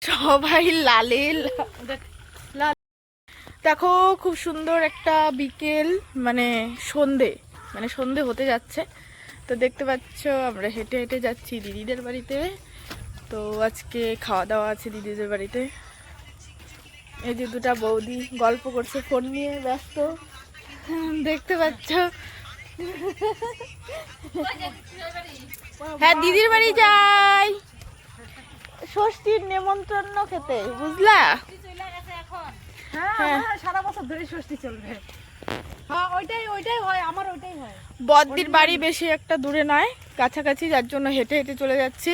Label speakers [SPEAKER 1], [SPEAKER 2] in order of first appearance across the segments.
[SPEAKER 1] সবাই লালে লাল। দেখো খুব সুন্দর একটা বিকেল, মানে সন্ধে হতে যাচ্ছে। তো দেখতে পাচ্ছ আমরা হেঁটে হেঁটে যাচ্ছি দিদিদের বাড়িতে। তো আজকে খাওয়া দাওয়া আছে দিদিদের বাড়িতে। এই যে দুটা বৌদি গল্প করছে, ফোন নিয়ে ব্যস্ত, দেখতে পাচ্ছ। হ্যাঁ, দিদির বাড়ি যাই ষষ্ঠীর নেমন্ত্রণ খেতে, বুঝলা?
[SPEAKER 2] হ্যাঁ, সারা বছর ধরে ষষ্ঠী চলবে। হ্যাঁ, ওইটাই হয়, আমার ওইটাই হয়।
[SPEAKER 1] বদ্দির বাড়ি বেশি একটা দূরে নয়, কাছাকাছি, যার জন্য হেঁটে হেঁটে চলে যাচ্ছি।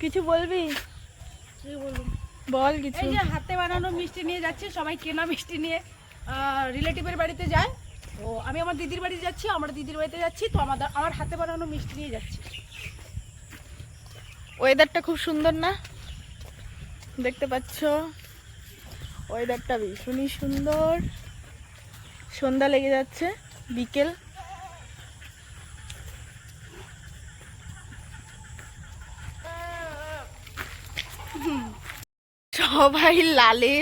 [SPEAKER 1] কিছু বলবি? বল কিছু।
[SPEAKER 2] এই যে হাতে বানানো মিষ্টি নিয়ে যাচ্ছি, সবাই কেনা মিষ্টি নিয়ে রিলেটিভের বাড়িতে যায়। তো আমি আমার দিদির বাড়ি যাচ্ছি, আমার দিদির বাড়িতে যাচ্ছি, তো আমার হাতে বানানো মিষ্টি নিয়ে যাচ্ছি।
[SPEAKER 1] ওয়েদারটা খুব সুন্দর না? দেখতে পাচ্ছ ওয়েদারটা ভীষণই সুন্দর। সন্ধ্যা লেগে যাচ্ছে, বিকেল। সবাই লালে